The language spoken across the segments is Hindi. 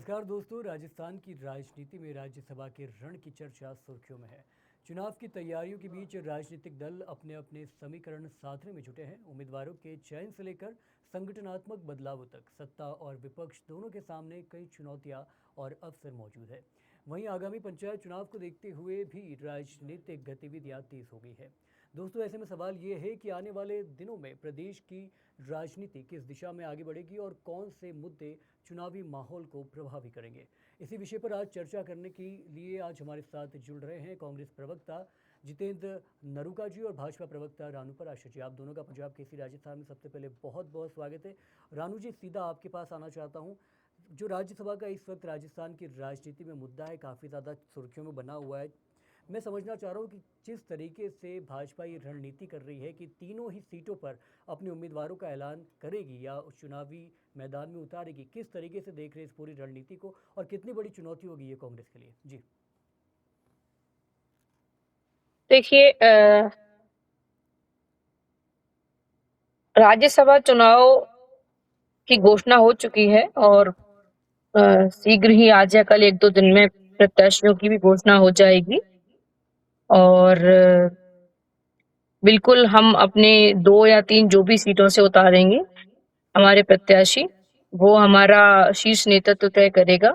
नमस्कार दोस्तों। राजस्थान की राजनीति में राज्यसभा के रण की चर्चा सुर्खियों में है। चुनाव की तैयारियों के बीच राजनीतिक दल अपने अपने समीकरण साधने में जुटे हैं। उम्मीदवारों के चयन से लेकर संगठनात्मक बदलावों तक सत्ता और विपक्ष दोनों के सामने कई चुनौतियां और अवसर मौजूद है। वहीं आगामी पंचायत चुनाव को देखते हुए भी राजनीतिक गतिविधियां तेज हो गई है। दोस्तों, ऐसे में सवाल ये है कि आने वाले दिनों में प्रदेश की राजनीति किस दिशा में आगे बढ़ेगी और कौन से मुद्दे चुनावी माहौल को प्रभावी करेंगे। इसी विषय पर आज चर्चा करने के लिए आज हमारे साथ जुड़ रहे हैं कांग्रेस प्रवक्ता जितेंद्र नरूका जी और भाजपा प्रवक्ता रानू पराशर जी। आप दोनों का पंजाब केसरी राजस्थान में सबसे पहले बहुत बहुत स्वागत है। रानू जी, सीधा आपके पास आना चाहता हूँ। जो राज्यसभा का इस वक्त राजस्थान की राजनीति में मुद्दा है, काफ़ी ज़्यादा सुर्खियों में बना हुआ है। मैं समझना चाह रहा हूँ कि जिस तरीके से भाजपा ये रणनीति कर रही है कि तीनों ही सीटों पर अपने उम्मीदवारों का ऐलान करेगी या उस चुनावी मैदान में उतारेगी, किस तरीके से देख रहे हैं इस पूरी रणनीति को और कितनी बड़ी चुनौती होगी ये कांग्रेस के लिए? जी। देखिए, राज्यसभा चुनाव की घोषणा हो चुकी है और शीघ्र ही आज या कल 1-2 दिन में प्रत्याशियों की भी घोषणा हो जाएगी। और बिल्कुल हम अपने 2 या 3 जो भी सीटों से उतारेंगे हमारे प्रत्याशी, वो हमारा शीर्ष नेतृत्व तय करेगा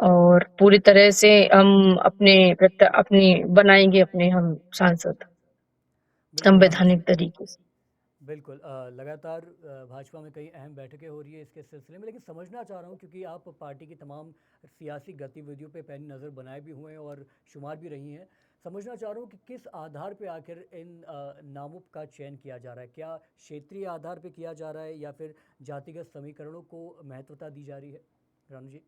और पूरी तरह से हम अपनी बनाएंगे अपने हम सांसद बिल्कुल रानू जी। संवैधानिक तरीके से। बिल्कुल लगातार भाजपा में कई अहम बैठकें हो रही है इसके सिलसिले में, लेकिन समझना चाह रहा हूँ क्योंकि आप पार्टी की तमाम सियासी गतिविधियों पे पैनी नज़र बनाए भी हुए हैं और शुमार भी रही हैं। समझना चाह रहा हूँ कि किस आधार पे आखिर इन नामों का चयन किया जा रहा है। क्या क्षेत्रीय आधार पे किया जा रहा है या फिर जातिगत समीकरणों को महत्वता दी जा रही है? रानू जी।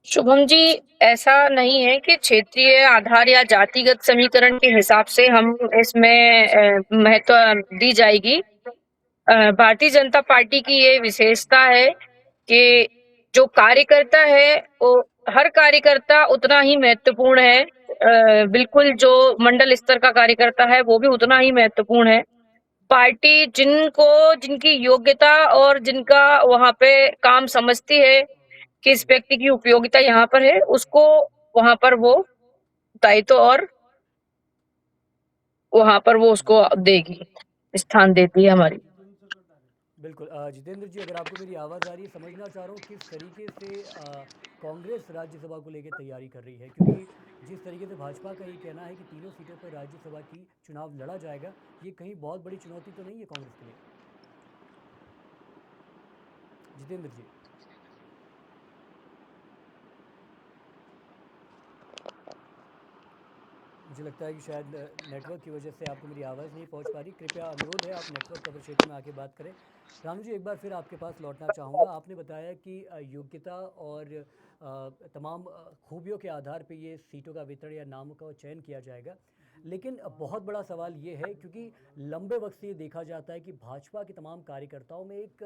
शुभम जी, ऐसा नहीं है कि क्षेत्रीय आधार या जातिगत समीकरण के हिसाब से हम इसमें महत्व दी जाएगी। भारतीय जनता पार्टी की ये विशेषता है कि जो कार्यकर्ता है वो हर कार्यकर्ता उतना ही महत्वपूर्ण है। बिल्कुल जो मंडल स्तर का कार्यकर्ता है वो भी उतना ही महत्वपूर्ण है। पार्टी जिनकी योग्यता और जिनका वहाँ पे काम समझती है कि इस व्यक्ति की उपयोगिता यहाँ पर है, उसको वहाँ पर वो दायित्व और वहाँ पर वो उसको देगी, स्थान देती है हमारी। बिल्कुल जितेंद्र जी, अगर आपको मेरी आवाज़ आ रही है, समझना चाह रहा हूँ किस तरीके से कांग्रेस राज्यसभा को लेकर तैयारी कर रही है, क्योंकि जिस तरीके से भाजपा का ये कहना है कि तीनों सीटों पर राज्यसभा की चुनाव लड़ा जाएगा, ये कहीं बहुत बड़ी चुनौती तो नहीं है कांग्रेस के लिए? जितेंद्र जी। मुझे लगता है कि शायद नेटवर्क की वजह से आपको मेरी आवाज़ नहीं पहुंच पा रही। कृपया अनुरोध है आप नेटवर्क कवर क्षेत्र में आके बात करें। रानू जी, एक बार फिर आपके पास लौटना चाहूँगा। आपने बताया कि योग्यता और तमाम खूबियों के आधार पे ये सीटों का वितरण या नामों का चयन किया जाएगा, लेकिन बहुत बड़ा सवाल ये है क्योंकि लंबे वक्त से ये देखा जाता है कि भाजपा के तमाम कार्यकर्ताओं में एक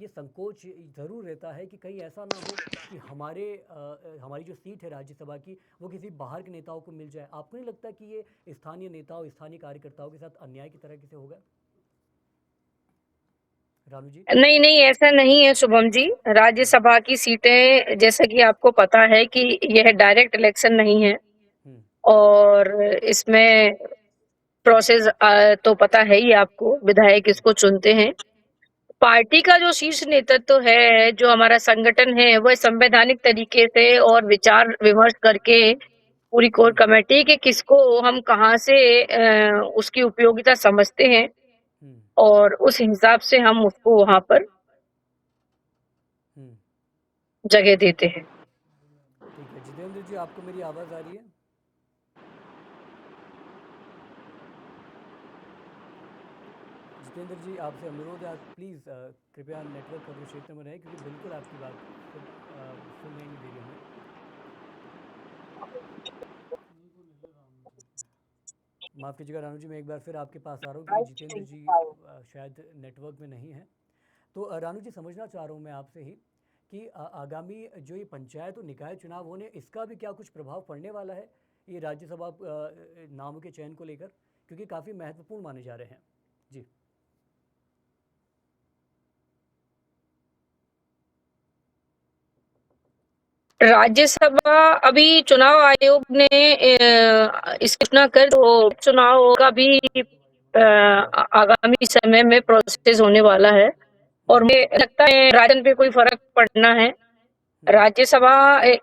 ये संकोच ज़रूर रहता है कि कहीं ऐसा ना हो कि हमारी जो सीट है राज्यसभा की वो किसी बाहर के नेताओं को मिल जाए। आपको नहीं लगता कि ये स्थानीय नेताओं, स्थानीय कार्यकर्ताओं के साथ अन्याय की तरह से होगा? रानू जी। नहीं, नहीं, ऐसा नहीं है शुभम जी। जी। राज्यसभा की सीटें जैसे कि आपको पता है कि यह डायरेक्ट इलेक्शन नहीं है हम्म। और इसमें प्रोसेस तो पता है ही आपको, विधायक जी। इसको चुनते हैं। पार्टी का जो शीर्ष नेतृत्व है, जो हमारा संगठन है, वह संवैधानिक तरीके से और विचार विमर्श करके पूरी कोर हम्म। कमेटी के किसको हम कहाँ से उसकी उपयोगिता समझते हैं हम्म। और उस हिसाब से हम उसको वहाँ पर हम्म। जगह देते हैं। ठीक है जितेंद्र जी, आपको मेरी आवाज़ आ रही है? जितेंद्र जी, आपसे अनुरोध है, आप प्लीज़ कृपया नेटवर्क कवरेज क्षेत्र में रहें क्योंकि बिल्कुल आपकी बात सुनने नहीं दे रही हमें। माफ़ कीजिएगा रानू जी, मैं एक बार फिर आपके पास आ रहा हूँ क्योंकि जितेंद्र जी शायद नेटवर्क में नहीं है। तो रानू जी, समझना चाह रहा हूँ मैं आपसे ही कि आगामी जो ये पंचायत और निकाय चुनाव होने, इसका भी क्या कुछ प्रभाव पड़ने वाला है ये राज्यसभा नामों के चयन को लेकर, क्योंकि काफ़ी महत्वपूर्ण माने जा रहे हैं? जी। राज्यसभा अभी चुनाव आयोग ने इस घोषणा कर तो चुनाव का भी आगामी समय में प्रोसेस होने वाला है और मुझे लगता है राजन पे कोई फर्क पड़ना है। राज्यसभा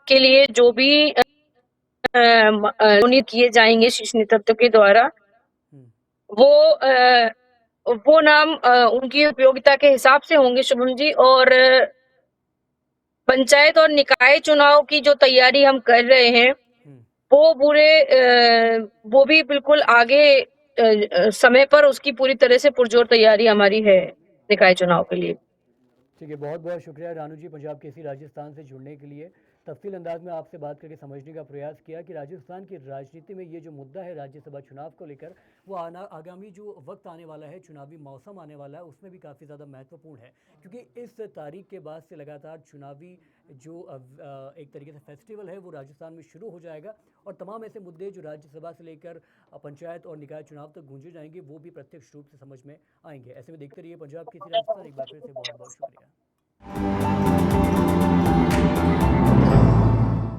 के लिए जो भी मनोनीत किए जाएंगे शीर्ष नेतृत्व के द्वारा वो वो नाम उनकी उपयोगिता के हिसाब से होंगे शुभम जी। और पंचायत और निकाय चुनाव की जो तैयारी हम कर रहे हैं वो भी बिल्कुल आगे समय पर उसकी पूरी तरह से पुरजोर तैयारी हमारी है निकाय चुनाव के लिए। ठीक है, बहुत बहुत शुक्रिया रानू जी पंजाब केसरी राजस्थान से जुड़ने के लिए। तफसील अंदाज में आपसे बात करके समझने का प्रयास किया कि राजस्थान की राजनीति में ये जो मुद्दा है राज्यसभा चुनाव को लेकर वो आगामी जो वक्त आने वाला है, चुनावी मौसम आने वाला है, उसमें भी काफ़ी ज़्यादा महत्वपूर्ण है क्योंकि इस तारीख के बाद से लगातार चुनावी जो एक तरीके से फेस्टिवल है वो राजस्थान में शुरू हो जाएगा और तमाम ऐसे मुद्दे जो राज्यसभा से लेकर पंचायत और निकाय चुनाव तक गूंजे जाएंगे वो भी प्रत्यक्ष रूप से समझ में आएंगे। ऐसे में देखते रहिए पंजाब केसरी राजस्थान। एक बार फिर से बहुत बहुत शुक्रिया।